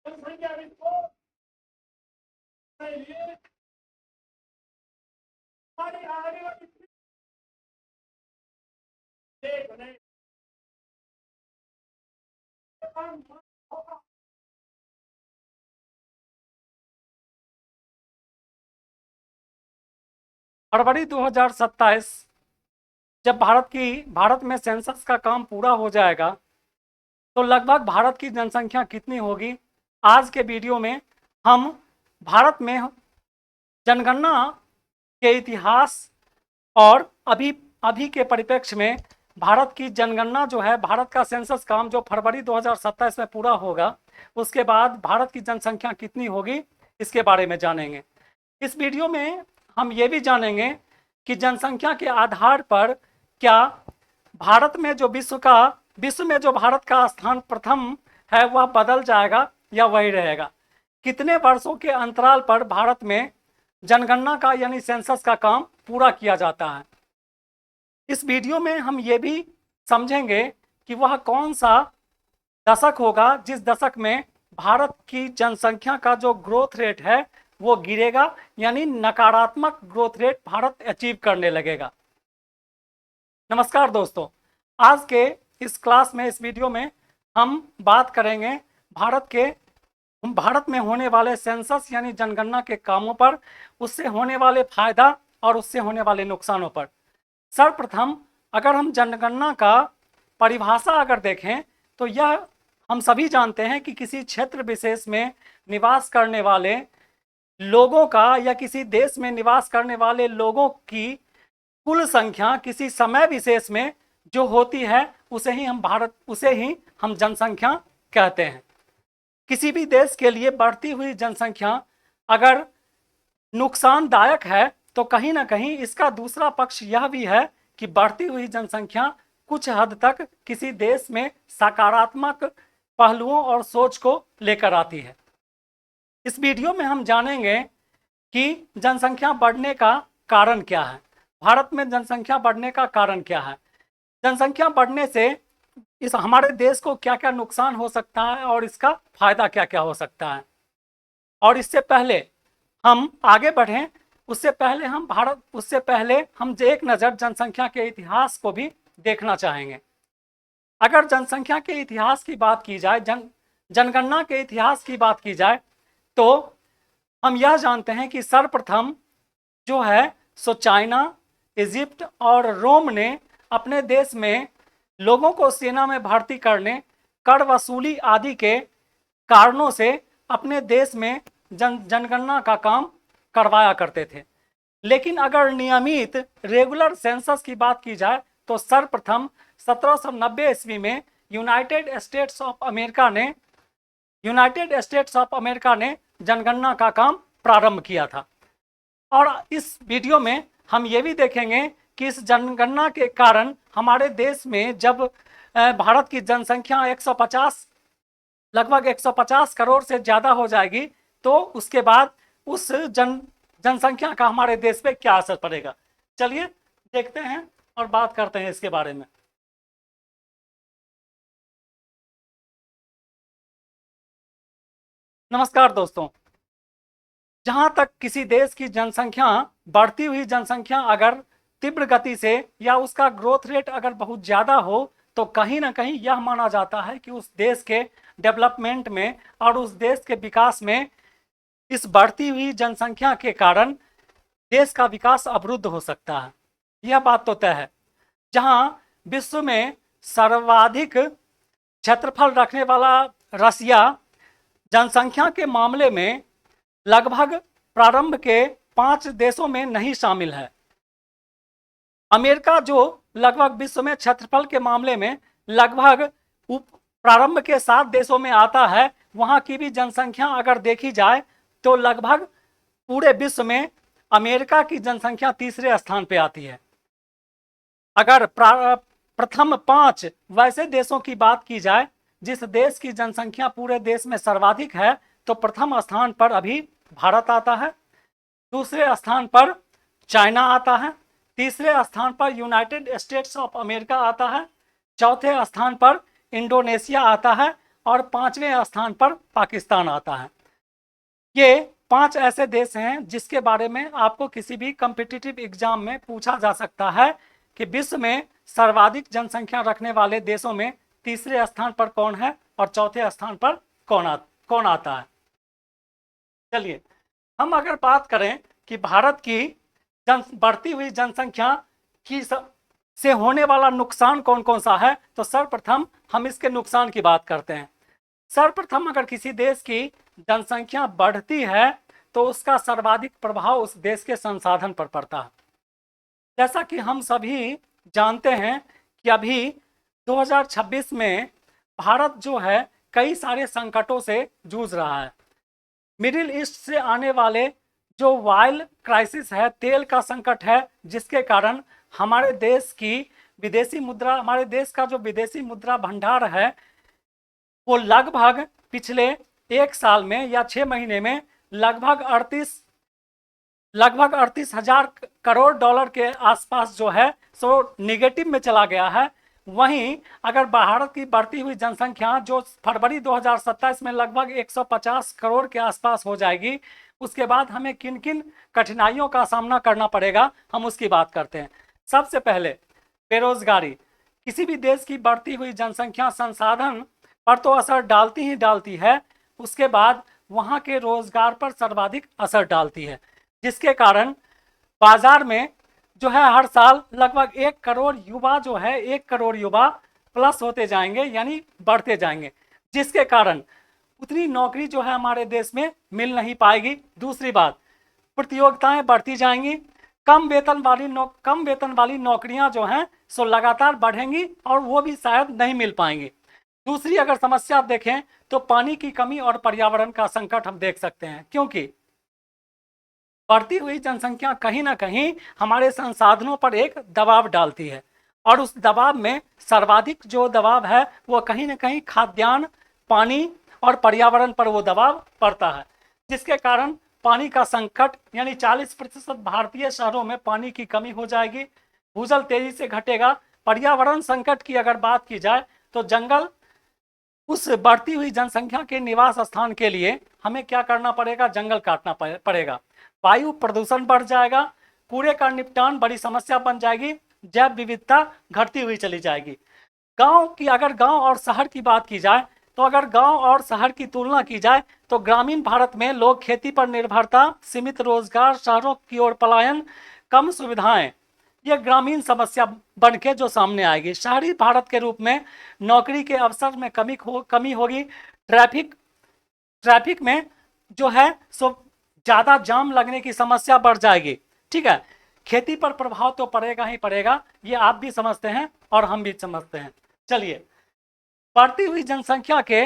जनसंख्या रिपोर्ट हमारी आने वाली देखने फरवरी 2027 जब भारत में सेंसस का काम पूरा हो जाएगा तो लगभग भारत की जनसंख्या कितनी होगी। आज के वीडियो में हम भारत में जनगणना के इतिहास और अभी के परिप्रेक्ष्य में भारत की जनगणना जो है, भारत का सेंसस काम जो फरवरी 2027 में पूरा होगा, उसके बाद भारत की जनसंख्या कितनी होगी, इसके बारे में जानेंगे। इस वीडियो में हम ये भी जानेंगे कि जनसंख्या के आधार पर क्या भारत में जो विश्व में जो भारत का स्थान प्रथम है वह बदल जाएगा या वही रहेगा। कितने वर्षों के अंतराल पर भारत में जनगणना का यानी सेंसस का काम पूरा किया जाता है। इस वीडियो में हम ये भी समझेंगे कि वह कौन सा दशक होगा जिस दशक में भारत की जनसंख्या का जो ग्रोथ रेट है वो गिरेगा, यानी नकारात्मक ग्रोथ रेट भारत अचीव करने लगेगा। नमस्कार दोस्तों, आज के इस क्लास में, इस वीडियो में हम बात करेंगे भारत में होने वाले सेंसस यानी जनगणना के कामों पर, उससे होने वाले फायदा और उससे होने वाले नुकसानों पर। सर्वप्रथम अगर हम जनगणना का परिभाषा अगर देखें तो यह हम सभी जानते हैं कि किसी क्षेत्र विशेष में निवास करने वाले लोगों का या किसी देश में निवास करने वाले लोगों की कुल संख्या किसी समय विशेष में जो होती है उसे ही हम जनसंख्या कहते हैं। किसी भी देश के लिए बढ़ती हुई जनसंख्या अगर नुकसानदायक है तो कहीं ना कहीं इसका दूसरा पक्ष यह भी है कि बढ़ती हुई जनसंख्या कुछ हद तक किसी देश में सकारात्मक पहलुओं और सोच को लेकर आती है। इस वीडियो में हम जानेंगे कि जनसंख्या बढ़ने का कारण क्या है, भारत में जनसंख्या बढ़ने का कारण क्या है, जनसंख्या बढ़ने से इस हमारे देश को क्या क्या नुकसान हो सकता है और इसका फायदा क्या क्या हो सकता है। और इससे पहले हम आगे बढ़ें, उससे पहले हम एक नज़र जनसंख्या के इतिहास को भी देखना चाहेंगे। अगर जनसंख्या के इतिहास की बात की जाए, जनगणना के इतिहास की बात की जाए, तो हम यह जानते हैं कि सर्वप्रथम जो है सो चाइना, इजिप्ट और रोम ने अपने देश में लोगों को सेना में भर्ती करने, कर वसूली आदि के कारणों से अपने देश में जनगणना का काम करवाया करते थे। लेकिन अगर नियमित रेगुलर सेंसस की बात की जाए तो सर्वप्रथम 1790 ईस्वी में यूनाइटेड स्टेट्स ऑफ अमेरिका ने जनगणना का काम प्रारंभ किया था। और इस वीडियो में हम ये भी देखेंगे कि इस जनगणना के कारण हमारे देश में जब भारत की जनसंख्या लगभग 150 करोड़ से ज़्यादा हो जाएगी तो उसके बाद उस जनसंख्या का हमारे देश पे क्या असर पड़ेगा। चलिए देखते हैं और बात करते हैं इसके बारे में। नमस्कार दोस्तों, जहां तक किसी देश की जनसंख्या, बढ़ती हुई जनसंख्या अगर तीव्र गति से या उसका ग्रोथ रेट अगर बहुत ज़्यादा हो तो कहीं ना कहीं यह माना जाता है कि उस देश के डेवलपमेंट में और उस देश के विकास में इस बढ़ती हुई जनसंख्या के कारण देश का विकास अवरुद्ध हो सकता है। यह बात तो तय है। जहां विश्व में सर्वाधिक क्षेत्रफल रखने वाला रसिया जनसंख्या के मामले में लगभग प्रारंभ के 5 देशों में नहीं शामिल है। अमेरिका जो लगभग विश्व में क्षेत्रफल के मामले में लगभग प्रारंभ के 7 देशों में आता है, वहां की भी जनसंख्या अगर देखी जाए तो लगभग पूरे विश्व में अमेरिका की जनसंख्या तीसरे स्थान पे आती है। अगर प्रथम 5 वैसे देशों की बात की जाए जिस देश की जनसंख्या पूरे देश में सर्वाधिक है तो प्रथम स्थान पर अभी भारत आता है, दूसरे स्थान पर चाइना आता है, तीसरे स्थान पर यूनाइटेड स्टेट्स ऑफ अमेरिका आता है, चौथे स्थान पर इंडोनेशिया आता है और पांचवें स्थान पर पाकिस्तान आता है। ये 5 ऐसे देश हैं जिसके बारे में आपको किसी भी कॉम्पिटिटिव एग्जाम में पूछा जा सकता है कि विश्व में सर्वाधिक जनसंख्या रखने वाले देशों में तीसरे स्थान पर कौन है और चौथे स्थान पर कौन आता है। चलिए, हम अगर बात करें कि भारत की बढ़ती हुई जनसंख्या की से होने वाला नुकसान कौन कौन सा है, तो सर्वप्रथम हम इसके नुकसान की बात करते हैं। सर्वप्रथम अगर किसी देश की जनसंख्या बढ़ती है तो उसका सर्वाधिक प्रभाव उस देश के संसाधन पर पड़ता है। जैसा कि हम सभी जानते हैं कि अभी 2026 में भारत जो है कई सारे संकटों से जूझ रहा है। मिडिल ईस्ट से आने वाले जो ऑयल क्राइसिस है, तेल का संकट है, जिसके कारण हमारे देश का जो विदेशी मुद्रा भंडार है वो लगभग पिछले 1 साल में या 6 महीने में लगभग 38,000 करोड़ डॉलर के आसपास जो है सो निगेटिव में चला गया है। वहीं अगर भारत की बढ़ती हुई जनसंख्या जो फरवरी 2027 में लगभग 150 करोड़ के आसपास हो जाएगी, उसके बाद हमें किन किन कठिनाइयों का सामना करना पड़ेगा, हम उसकी बात करते हैं। सबसे पहले बेरोजगारी। किसी भी देश की बढ़ती हुई जनसंख्या संसाधन पर तो असर डालती ही डालती है, उसके बाद वहाँ के रोजगार पर सर्वाधिक असर डालती है, जिसके कारण बाजार में जो है हर साल लगभग 1 करोड़ युवा जो है 1 करोड़ युवा प्लस होते जाएंगे, यानी बढ़ते जाएंगे, जिसके कारण उतनी नौकरी जो है हमारे देश में मिल नहीं पाएगी। दूसरी बात, प्रतियोगिताएं बढ़ती जाएंगी, कम वेतन वाली नौकरियां जो हैं सो लगातार बढ़ेंगी और वो भी शायद नहीं मिल पाएंगी। दूसरी अगर समस्या देखें तो पानी की कमी और पर्यावरण का संकट हम देख सकते हैं, क्योंकि बढ़ती हुई जनसंख्या कहीं ना कहीं हमारे संसाधनों पर एक दबाव डालती है और उस दबाव में सर्वाधिक जो दबाव है वो कहीं ना कहीं खाद्यान्न, पानी और पर्यावरण पर वो दबाव पड़ता है, जिसके कारण पानी का संकट, यानी 40% भारतीय शहरों में पानी की कमी हो जाएगी, भूजल तेजी से घटेगा। पर्यावरण संकट की अगर बात की जाए तो जंगल उस बढ़ती हुई जनसंख्या के निवास स्थान के लिए हमें क्या करना पड़ेगा, जंगल काटना पड़ेगा। वायु प्रदूषण बढ़ जाएगा, कूड़े का निपटान बड़ी समस्या बन जाएगी, जैव विविधता घटती हुई चली जाएगी। अगर गांव और शहर की बात की जाए तो अगर गांव और शहर की तुलना की जाए तो ग्रामीण भारत में लोग खेती पर निर्भरता, सीमित रोजगार, शहरों की ओर पलायन, कम सुविधाएं, ये ग्रामीण समस्या बन के जो सामने आएगी। शहरी भारत के रूप में नौकरी के अवसर में कमी होगी, ट्रैफिक में जो है सो ज़्यादा जाम लगने की समस्या बढ़ जाएगी। ठीक है, खेती पर प्रभाव तो पड़ेगा ही पड़ेगा, ये आप भी समझते हैं और हम भी समझते हैं। चलिए, बढ़ती हुई जनसंख्या के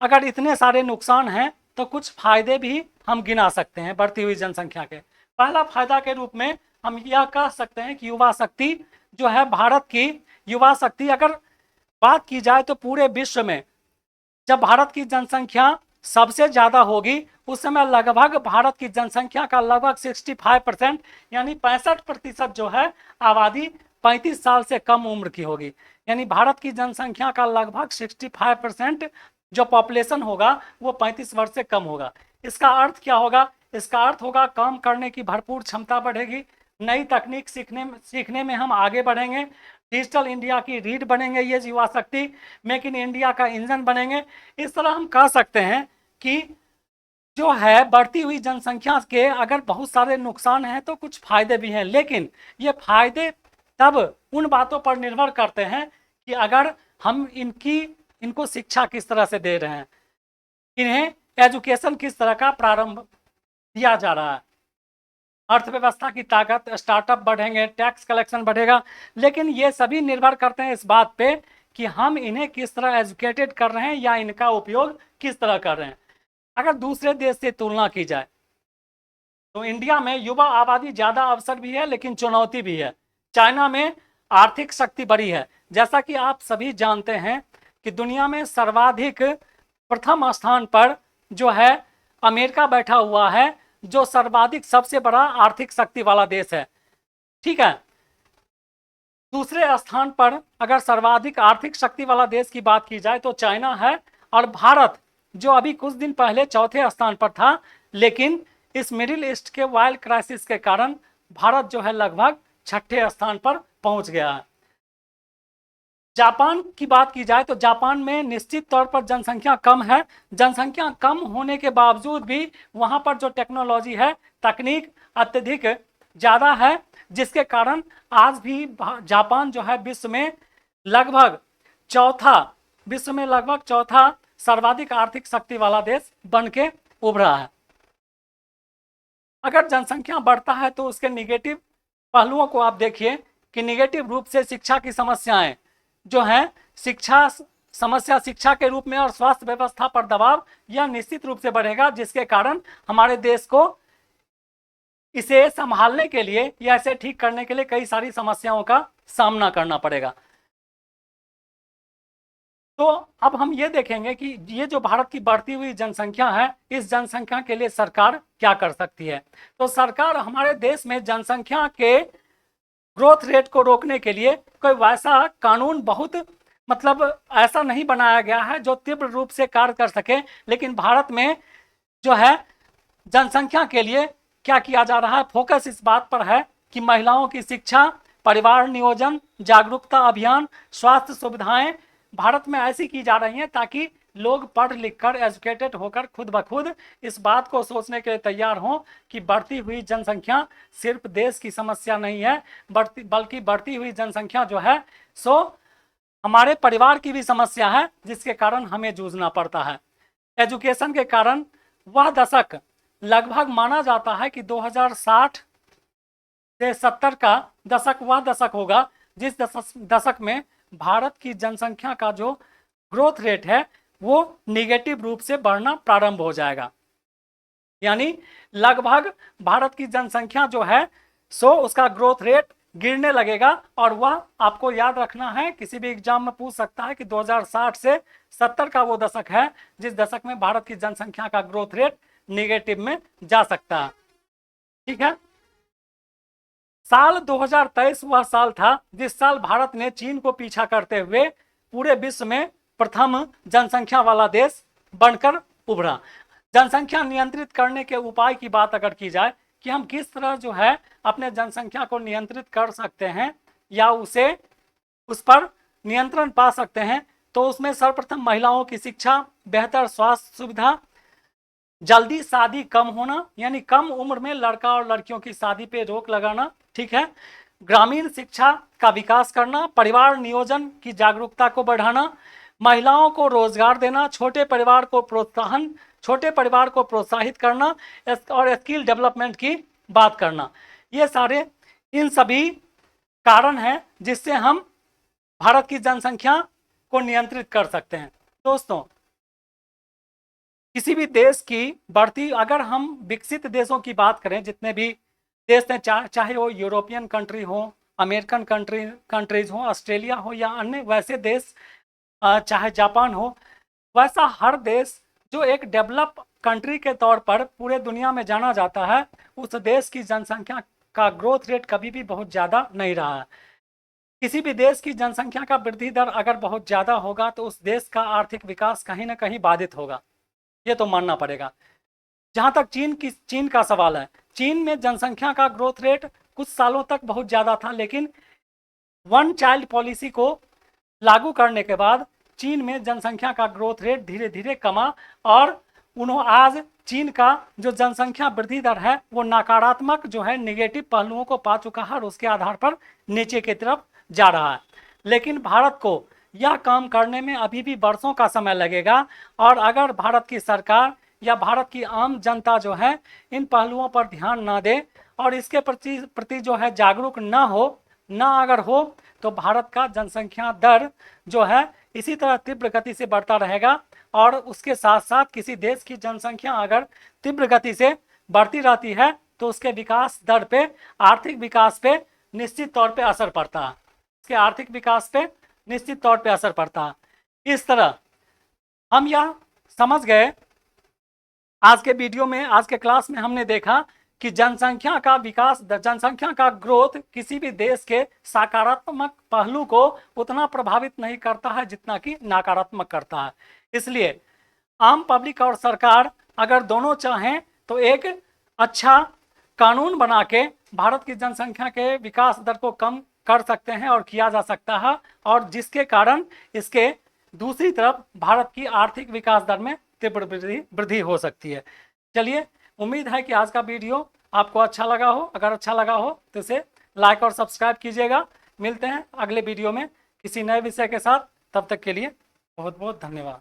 अगर इतने सारे नुकसान हैं तो कुछ फायदे भी हम गिना सकते हैं बढ़ती हुई जनसंख्या के। पहला फायदा के रूप में हम यह कह सकते हैं कि युवा शक्ति जो है, भारत की युवा शक्ति अगर बात की जाए तो पूरे विश्व में जब भारत की जनसंख्या सबसे ज़्यादा होगी उस समय लगभग भारत की जनसंख्या का लगभग 65% यानी 65% जो है आबादी 35 साल से कम उम्र की होगी। यानी भारत की जनसंख्या का लगभग 65% जो पॉपुलेशन होगा वो 35 वर्ष से कम होगा। इसका अर्थ क्या होगा? इसका अर्थ होगा काम करने की भरपूर क्षमता बढ़ेगी, नई तकनीक सीखने में हम आगे बढ़ेंगे, डिजिटल इंडिया की रीढ़ बनेंगे ये युवा शक्ति, मेक इन इंडिया का इंजन बनेंगे। इस तरह हम कह सकते हैं कि जो है बढ़ती हुई जनसंख्या के अगर बहुत सारे नुकसान हैं तो कुछ फायदे भी हैं, लेकिन ये फायदे तब उन बातों पर निर्भर करते हैं कि अगर हम इनको शिक्षा किस तरह से दे रहे हैं, इन्हें एजुकेशन किस तरह का प्रारंभ दिया जा रहा है, अर्थव्यवस्था की ताकत, स्टार्टअप बढ़ेंगे, टैक्स कलेक्शन बढ़ेगा, लेकिन ये सभी निर्भर करते हैं इस बात पे कि हम इन्हें किस तरह एजुकेटेड कर रहे हैं या इनका उपयोग किस तरह कर रहे हैं। अगर दूसरे देश से तुलना की जाए तो इंडिया में युवा आबादी ज़्यादा अवसर भी है लेकिन चुनौती भी है। चाइना में आर्थिक शक्ति बड़ी है। जैसा कि आप सभी जानते हैं कि दुनिया में सर्वाधिक प्रथम स्थान पर जो है अमेरिका बैठा हुआ है, जो सर्वाधिक सबसे बड़ा आर्थिक शक्ति वाला देश है। ठीक है, दूसरे स्थान पर अगर सर्वाधिक आर्थिक शक्ति वाला देश की बात की जाए तो चाइना है, और भारत जो अभी कुछ दिन पहले चौथे स्थान पर था, लेकिन इस मिडिल ईस्ट के वाइल्ड क्राइसिस के कारण भारत जो है लगभग छठे स्थान पर पहुंच गया है। जापान की बात की जाए तो जापान में निश्चित तौर पर जनसंख्या कम है। जनसंख्या कम होने के बावजूद भी वहां पर जो टेक्नोलॉजी है, तकनीक अत्यधिक ज़्यादा है, जिसके कारण आज भी जापान जो है लगभग विश्व में लगभग चौथा सर्वाधिक आर्थिक शक्ति वाला देश बन के उभरा है। अगर जनसंख्या बढ़ता है तो उसके निगेटिव पहलुओं को आप देखिए कि निगेटिव रूप से शिक्षा की समस्याएं जो हैं, शिक्षा के रूप में और स्वास्थ्य व्यवस्था पर दबाव यह निश्चित रूप से बढ़ेगा, जिसके कारण हमारे देश को इसे संभालने के लिए या इसे ठीक करने के लिए कई सारी समस्याओं का सामना करना पड़ेगा। तो अब हम ये देखेंगे कि ये जो भारत की बढ़ती हुई जनसंख्या है, इस जनसंख्या के लिए सरकार क्या कर सकती है। तो सरकार हमारे देश में जनसंख्या के ग्रोथ रेट को रोकने के लिए कोई वैसा कानून ऐसा नहीं बनाया गया है जो तीव्र रूप से कार्य कर सके, लेकिन भारत में जो है जनसंख्या के लिए क्या किया जा रहा है, फोकस इस बात पर है कि महिलाओं की शिक्षा, परिवार नियोजन, जागरूकता अभियान, स्वास्थ्य सुविधाएं भारत में ऐसी की जा रही हैं ताकि लोग पढ़ लिख कर, एजुकेटेड होकर खुद ब खुद इस बात को सोचने के लिए तैयार हों कि बढ़ती हुई जनसंख्या सिर्फ देश की समस्या नहीं है, बल्कि बढ़ती हुई जनसंख्या जो है सो हमारे परिवार की भी समस्या है, जिसके कारण हमें जूझना पड़ता है। एजुकेशन के कारण वह दशक लगभग माना जाता है कि 2060 से 70 का दशक वह दशक होगा जिस दशक में भारत की जनसंख्या का जो ग्रोथ रेट है वो निगेटिव रूप से बढ़ना प्रारंभ हो जाएगा। यानी लगभग भारत की जनसंख्या जो है सो उसका ग्रोथ रेट गिरने लगेगा, और वह आपको याद रखना है, किसी भी एग्जाम में पूछ सकता है कि 2060 से 70 का वो दशक है जिस दशक में भारत की जनसंख्या का ग्रोथ रेट निगेटिव में जा सकता है। ठीक है, साल 2023 वह साल था जिस साल भारत ने चीन को पीछा करते हुए पूरे विश्व में प्रथम जनसंख्या वाला देश बनकर उभरा। जनसंख्या नियंत्रित करने के उपाय की बात अगर की जाए कि हम किस तरह जो है अपने जनसंख्या को नियंत्रित कर सकते हैं या उस पर नियंत्रण पा सकते हैं, तो उसमें सर्वप्रथम महिलाओं की शिक्षा, बेहतर स्वास्थ्य सुविधा, जल्दी शादी कम होना, यानी कम उम्र में लड़का और लड़कियों की शादी पे रोक लगाना, ठीक है, ग्रामीण शिक्षा का विकास करना, परिवार नियोजन की जागरूकता को बढ़ाना, महिलाओं को रोजगार देना, छोटे परिवार को प्रोत्साहित करना और स्किल डेवलपमेंट की बात करना। ये सारे इन सभी कारण हैं जिससे हम भारत की जनसंख्या को नियंत्रित कर सकते हैं। दोस्तों, किसी भी देश की बढ़ती, अगर हम विकसित देशों की बात करें, जितने भी देश हैं, चाहे वो यूरोपियन कंट्री हो, अमेरिकन कंट्रीज हो, ऑस्ट्रेलिया हो या अन्य वैसे देश, चाहे जापान हो, वैसा हर देश जो एक डेवलप कंट्री के तौर पर पूरे दुनिया में जाना जाता है, उस देश की जनसंख्या का ग्रोथ रेट कभी भी बहुत ज़्यादा नहीं रहा है। किसी भी देश की जनसंख्या का वृद्धि दर अगर बहुत ज़्यादा होगा तो उस देश का आर्थिक विकास कहीं ना कहीं बाधित होगा, ये तो मानना पड़ेगा। जहाँ तक चीन का सवाल है, चीन में जनसंख्या का ग्रोथ रेट कुछ सालों तक बहुत ज़्यादा था, लेकिन वन चाइल्ड पॉलिसी को लागू करने के बाद चीन में जनसंख्या का ग्रोथ रेट धीरे धीरे कमा और आज चीन का जो जनसंख्या वृद्धि दर है वो नकारात्मक जो है नेगेटिव पहलुओं को पा चुका है और उसके आधार पर नीचे की तरफ जा रहा है। लेकिन भारत को यह काम करने में अभी भी वर्षों का समय लगेगा, और अगर भारत की सरकार या भारत की आम जनता जो है इन पहलुओं पर ध्यान ना दे और इसके प्रति जो है जागरूक अगर हो तो भारत का जनसंख्या दर जो है इसी तरह तीव्र गति से बढ़ता रहेगा, और उसके साथ साथ किसी देश की जनसंख्या अगर तीव्र गति से बढ़ती रहती है तो उसके विकास दर पे, आर्थिक विकास पे निश्चित तौर पे असर पड़ता है, उसके आर्थिक विकास पे निश्चित तौर पे असर पड़ता है। इस तरह हम यह समझ गए, आज के वीडियो में, आज के क्लास में हमने देखा कि जनसंख्या का विकास, जनसंख्या का ग्रोथ किसी भी देश के सकारात्मक पहलू को उतना प्रभावित नहीं करता है जितना कि नकारात्मक करता है। इसलिए आम पब्लिक और सरकार अगर दोनों चाहें तो एक अच्छा कानून बना के भारत की जनसंख्या के विकास दर को कम कर सकते हैं और किया जा सकता है, और जिसके कारण इसके दूसरी तरफ भारत की आर्थिक विकास दर में तीव्र वृद्धि हो सकती है। चलिए, उम्मीद है कि आज का वीडियो आपको अच्छा लगा हो। अगर अच्छा लगा हो तो इसे लाइक और सब्सक्राइब कीजिएगा। मिलते हैं अगले वीडियो में किसी नए विषय के साथ। तब तक के लिए बहुत बहुत धन्यवाद।